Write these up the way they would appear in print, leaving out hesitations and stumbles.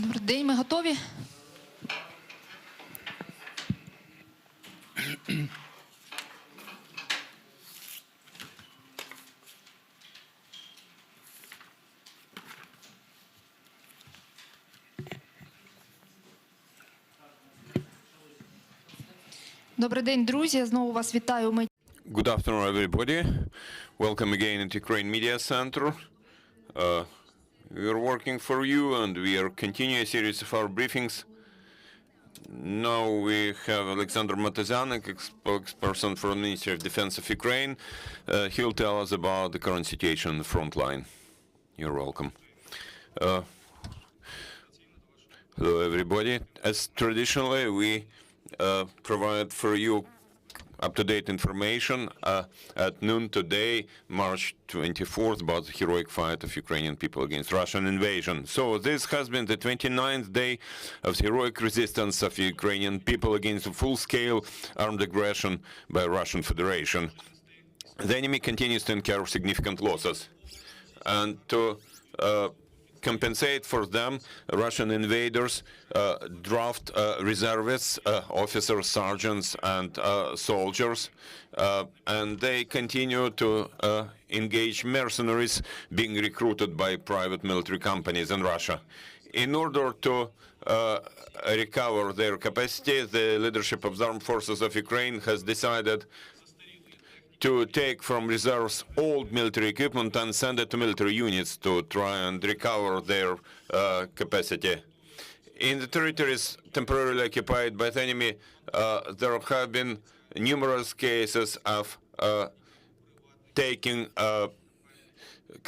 Добрий день, ми готові? Добрий день, друзі. Я знову вас вітаю. Good afternoon, everybody. Welcome again at Ukraine Media Center. We are working for you, and we are continuing a series of our briefings. Now we have Oleksandr Matassanic, spokesperson for the Ministry of Defense of Ukraine. He'll tell us about the current situation on the front line. You're welcome. Hello, everybody. As traditionally, we provide for you up-to-date information at noon today, March 24th, about the heroic fight of Ukrainian people against Russian invasion. So this has been the 29th day of the heroic resistance of Ukrainian people against the full-scale armed aggression by Russian Federation. The enemy continues to incur significant losses. And to compensate for them, Russian invaders draft reservists, officers, sergeants, and soldiers, and they continue to engage mercenaries being recruited by private military companies in Russia. In order to recover their capacity, the leadership of the armed forces of Ukraine has decided to take from reserves old military equipment and send it to military units to try and recover their capacity. In the territories temporarily occupied by the enemy, there have been numerous cases of taking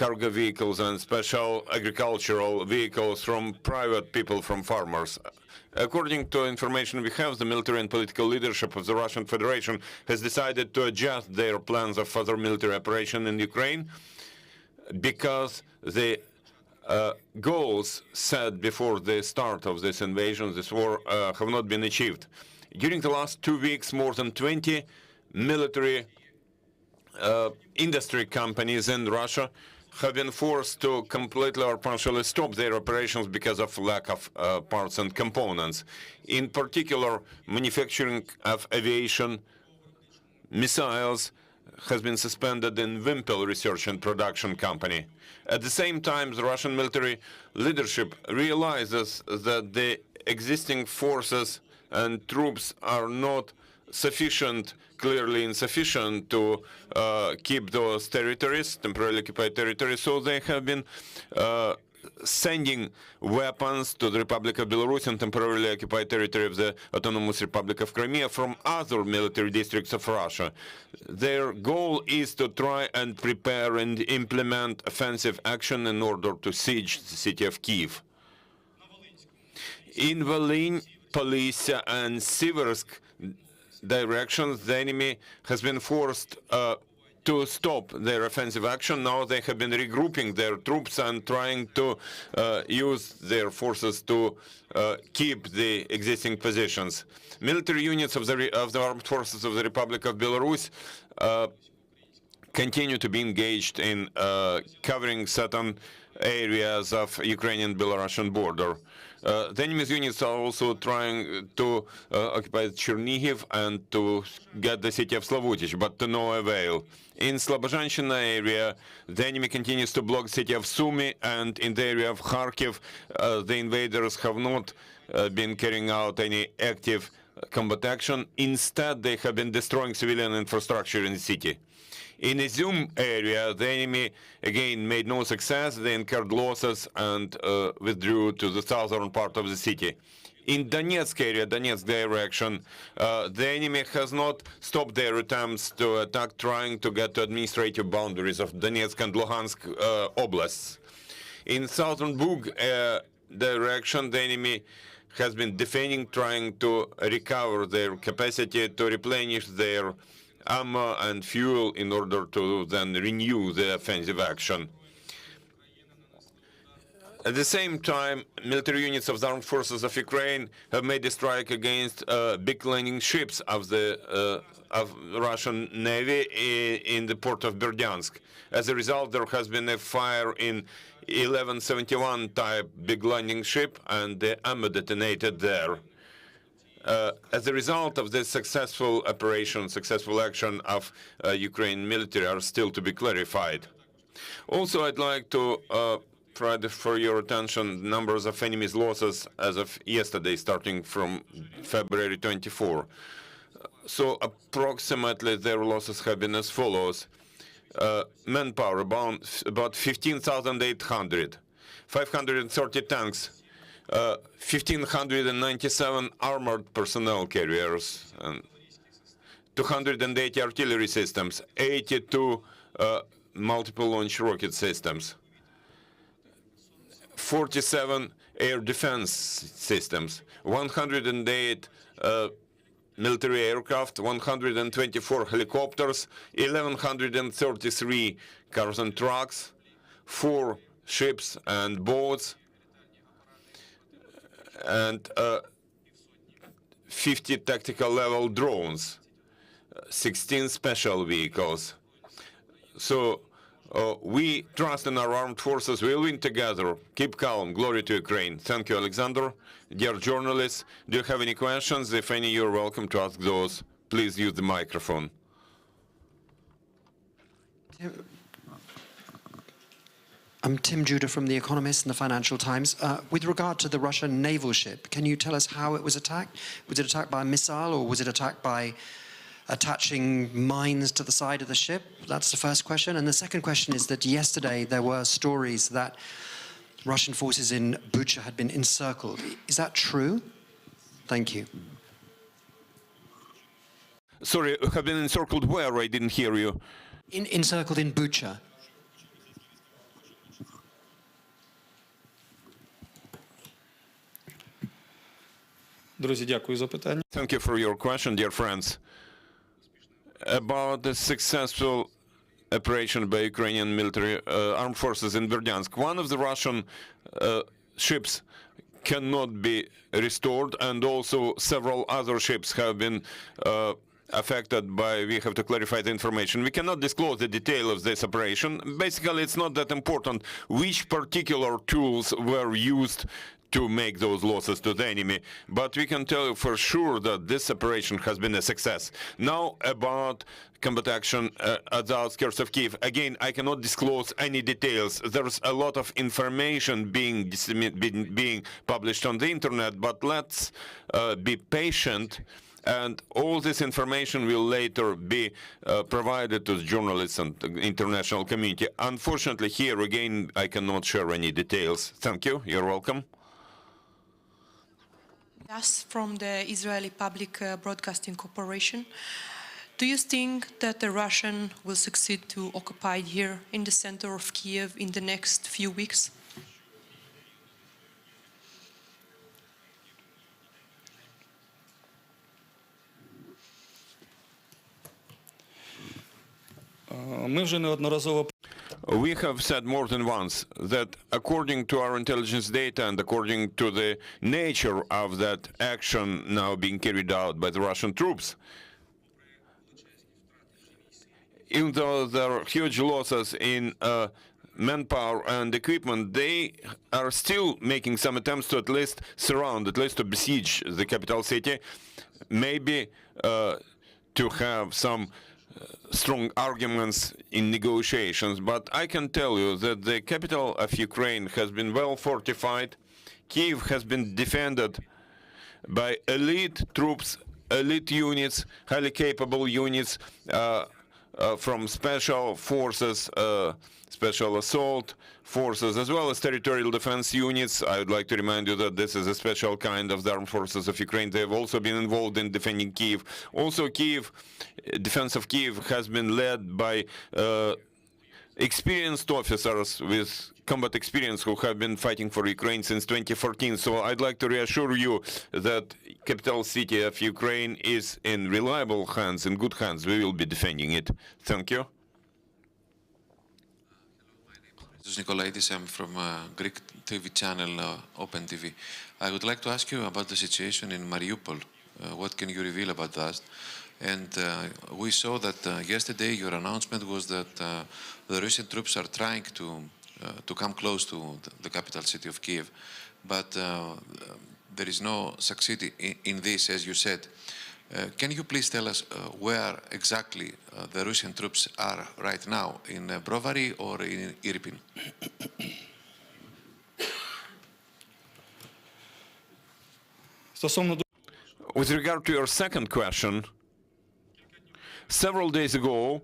cargo vehicles and special agricultural vehicles from private people, from farmers. According to information we have, the military and political leadership of the Russian Federation has decided to adjust their plans of further military operation in Ukraine because the goals set before the start of this invasion, this war, have not been achieved. During the last 2 weeks, more than 20 military industry companies in Russia have been forced to completely or partially stop their operations because of lack of parts and components. In particular, manufacturing of aviation missiles has been suspended in Wimpel Research and Production Company. At the same time, the Russian military leadership realizes that the existing forces and troops are not sufficient, clearly insufficient to keep those territories, temporarily occupied territories, so they have been sending weapons to the Republic of Belarus and temporarily occupied territory of the Autonomous Republic of Crimea from other military districts of Russia. Their goal is to try and prepare and implement offensive action in order to siege the city of Kyiv. In Volyn, Polisia, and Siversk directions, the enemy has been forced to stop their offensive action. Now they have been regrouping their troops and trying to use their forces to keep the existing positions. Military units of the armed forces of the Republic of Belarus continue to be engaged in covering certain areas of Ukrainian-Belarusian border. The enemy's units are also trying to occupy Chernihiv and to get the city of Slavutich, but to no avail. In Slobozhanщина area, the enemy continues to block the city of Sumy, and in the area of Kharkiv, the invaders have not been carrying out any active combat action. Instead, they have been destroying civilian infrastructure in the city. In the Izum area, the enemy again made no success. They incurred losses and withdrew to the southern part of the city. In Donetsk area, Donetsk direction, the enemy has not stopped their attempts to attack, trying to get to administrative boundaries of Donetsk and Luhansk oblasts. In southern Bug direction, the enemy has been defending, trying to recover their capacity to replenish their ammo and fuel in order to then renew the offensive action. At the same time, military units of the armed forces of Ukraine have made a strike against big landing ships of the Russian Navy in the port of Berdyansk. As a result, there has been a fire in 1171 type big landing ship and the ammo detonated there. As a result of this successful operation, successful action of Ukraine military are still to be clarified. Also, I'd like to provide for your attention numbers of enemy's losses as of yesterday, starting from February 24. So approximately their losses have been as follows. Manpower about 15,800, 530 tanks, 1,597 armored personnel carriers, and 280 artillery systems, 82 multiple launch rocket systems, 47 air defense systems, 108 military aircraft, 124 helicopters, 1,133 cars and trucks, 4 ships and boats, and 50 tactical level drones, 16 special vehicles. So we trust in our armed forces. We'll win together. Keep calm. Glory to Ukraine. Thank you, Oleksandr. Dear journalists, do you have any questions? If any, you're welcome to ask those. Please use the microphone. I'm Tim Judah from The Economist and the Financial Times. With regard to the Russian naval ship, can you tell us how it was attacked? Was it attacked by a missile, or was it attacked by attaching mines to the side of the ship? That's the first question. And the second question is that yesterday there were stories that Russian forces in Bucha had been encircled. Is that true? Thank you. Sorry, have been encircled where? I didn't hear you. Encircled in Bucha. Друзі, дякую за питання. Thank you for your question, dear friends. About the successful operation by Ukrainian military armed forces in Berdyansk. One of the Russian ships cannot be restored, and also several other ships have been affected by, we have to clarify the information. We cannot disclose the detail of this operation. Basically, it's not that important which particular tools were used to make those losses to the enemy, but we can tell you for sure that this operation has been a success. Now about combat action at the outskirts of Kyiv. Again, I cannot disclose any details. There's a lot of information being published on the internet, but let's be patient, and all this information will later be provided to the journalists and the international community. Unfortunately, here again, I cannot share any details. Thank you. You're welcome. Us from the Israeli Public Broadcasting Corporation. Do you think that the Russian will succeed to occupy here in the center of Kyiv in the next few weeks? Ми вже неодноразово We have said more than once that according to our intelligence data and according to the nature of that action now being carried out by the Russian troops, even though there are huge losses in manpower and equipment, they are still making some attempts to at least surround, at least to besiege the capital city, maybe to have some strong arguments in negotiations. But I can tell you that the capital of Ukraine has been well fortified. Kyiv has been defended by elite troops, elite units, highly capable units from special forces, special assault forces, as well as territorial defense units. I would like to remind you that this is a special kind of the armed forces of Ukraine. They have also been involved in defending Kyiv. Also, defense of Kyiv has been led by experienced officers with combat experience who have been fighting for Ukraine since 2014. So I'd like to reassure you that capital city of Ukraine is in reliable hands, in good hands. We will be defending it. Thank you. This is Nikolaidis. I'm from Greek TV channel Open TV. I would like to ask you about the situation in Mariupol. What can you reveal about that? And we saw that yesterday your announcement was that the Russian troops are trying to to come close to the capital city of Kyiv, but there is no succeed in this, as you said. Can you please tell us where exactly the Russian troops are right now, in Brovary or in Irpin? Стосовно With regard to your second question, several days ago,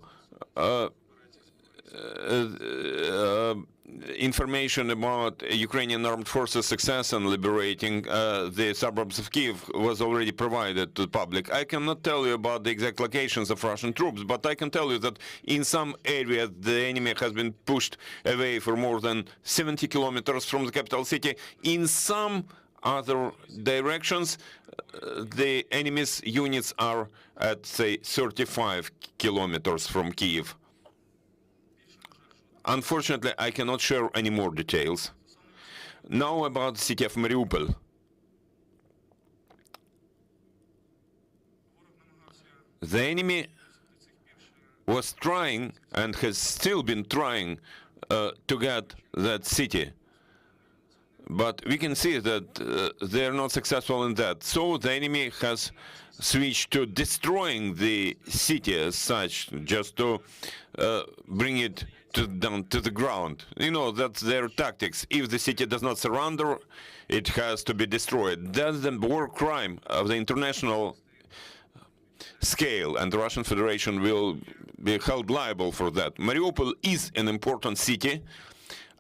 information about Ukrainian armed forces' success in liberating the suburbs of Kyiv was already provided to the public. I cannot tell you about the exact locations of Russian troops, but I can tell you that in some areas the enemy has been pushed away for more than 70 kilometers from the capital city. In some other directions, the enemy's units are at, say, 35 kilometers from Kyiv. Unfortunately, I cannot share any more details. Now about the city of Mariupol. The enemy was trying and has still been trying to get that city. But we can see that they are not successful in that. So the enemy has switched to destroying the city as such, just to bring it down to the ground. You know, that's their tactics. If the city does not surrender, it has to be destroyed. That's the war crime of the international scale, and the Russian Federation will be held liable for that. Mariupol is an important city,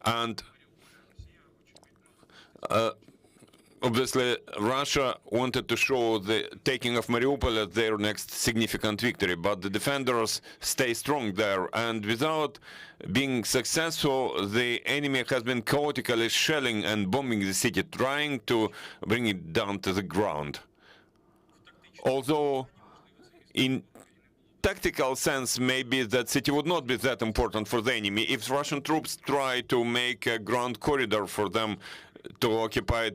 and obviously, Russia wanted to show the taking of Mariupol as their next significant victory, but the defenders stay strong there, and without being successful, the enemy has been chaotically shelling and bombing the city, trying to bring it down to the ground. Although, in tactical sense, maybe that city would not be that important for the enemy. If Russian troops try to make a ground corridor for them to occupy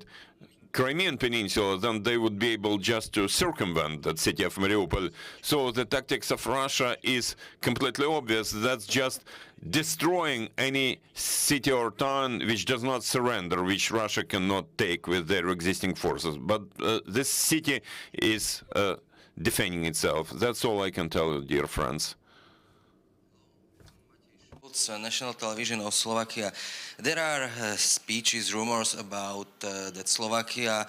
Crimean Peninsula, then they would be able just to circumvent that city of Mariupol. So the tactics of Russia is completely obvious. That's just destroying any city or town which does not surrender, which Russia cannot take with their existing forces. But this city is defending itself. That's all I can tell you, dear friends. National television of Slovakia. There are speeches, rumors about that Slovakia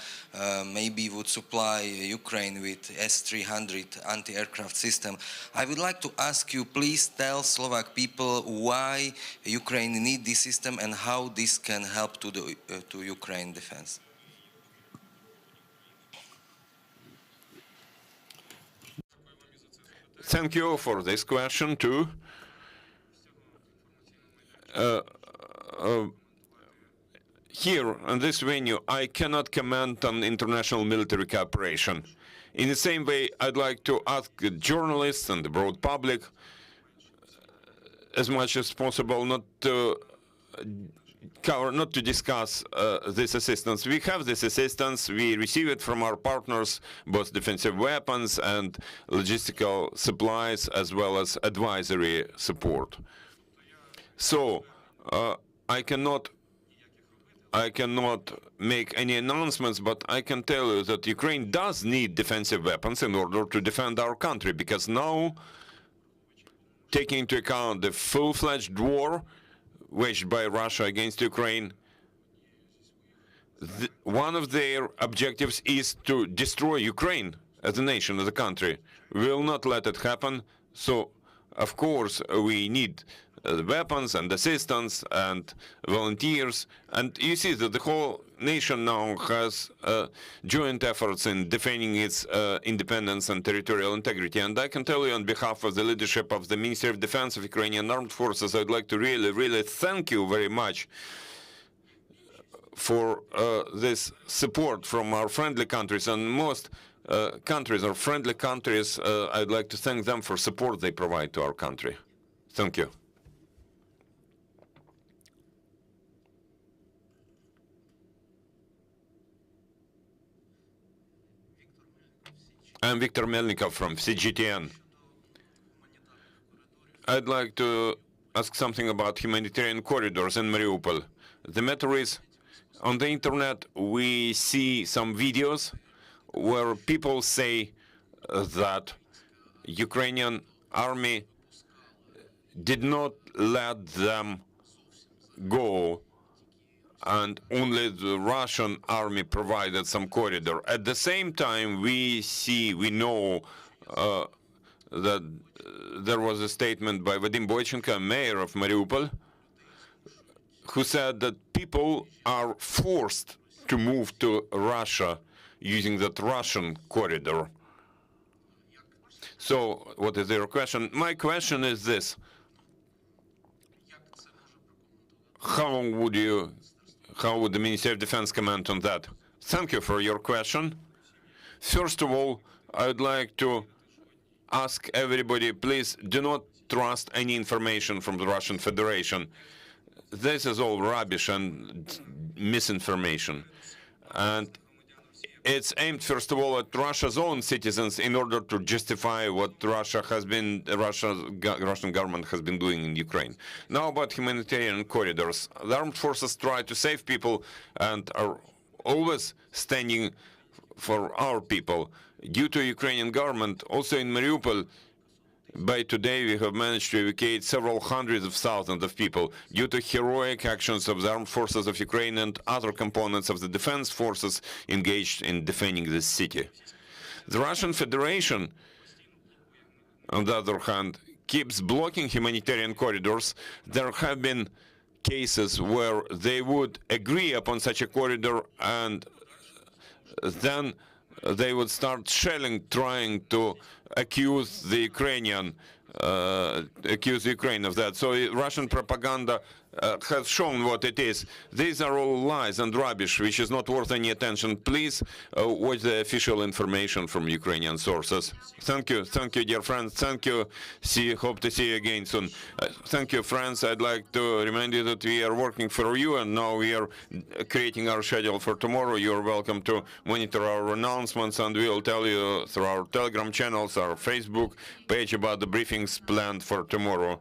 maybe would supply Ukraine with S-300 anti-aircraft system. I would like to ask you, please tell Slovak people why Ukraine need this system and how this can help to the to Ukraine defense. Thank you for this question too. Here, in this venue, I cannot comment on international military cooperation. In the same way, I'd like to ask journalists and the broad public, as much as possible, not to discuss this assistance. We have this assistance. We receive it from our partners, both defensive weapons and logistical supplies, as well as advisory support. So I cannot make any announcements, but I can tell you that Ukraine does need defensive weapons in order to defend our country, because now, taking into account the full-fledged war waged by Russia against Ukraine, one of their objectives is to destroy Ukraine as a nation, as a country. We will not let it happen. So, of course, we need the weapons and assistance and volunteers. And you see that the whole nation now has joint efforts in defending its independence and territorial integrity. And I can tell you on behalf of the leadership of the Ministry of Defense of Ukrainian Armed Forces, I'd like to really thank you very much for this support from our friendly countries. And most countries are friendly countries. I'd like to thank them for support they provide to our country. Thank you. I'm Viktor Melnikov from CGTN. I'd like to ask something about humanitarian corridors in Mariupol. The matter is, on the internet, we see some videos where people say that Ukrainian army did not let them go, and only the Russian army provided some corridor. At the same time, we know that there was a statement by Vadim Boychenko, mayor of Mariupol, who said that people are forced to move to Russia using that Russian corridor. So, what is your question? My question is this. How would the Ministry of Defense comment on that? Thank you for your question. First of all, I would like to ask everybody, please do not trust any information from the Russian Federation. This is all rubbish and misinformation. And it's aimed, first of all, at Russia's own citizens in order to justify what Russian government has been doing in Ukraine. Now about humanitarian corridors. The armed forces try to save people and are always standing for our people. Due to Ukrainian government, also in Mariupol, by today we have managed to evacuate several hundreds of thousands of people due to heroic actions of the armed forces of Ukraine and other components of the defense forces engaged in defending this city. The Russian Federation, on the other hand, keeps blocking humanitarian corridors. There have been cases where they would agree upon such a corridor and then they would start shelling, trying to accuse the Ukraine of that. So Russian propaganda has shown what it is. These are all lies and rubbish, which is not worth any attention. Please watch the official information from Ukrainian sources. Thank you, dear friends. Thank you. Hope to see you again soon. Thank you, friends. I'd like to remind you that we are working for you, and now we are creating our schedule for tomorrow. You are welcome to monitor our announcements, and we will tell you through our Telegram channels, our Facebook page about the briefings planned for tomorrow.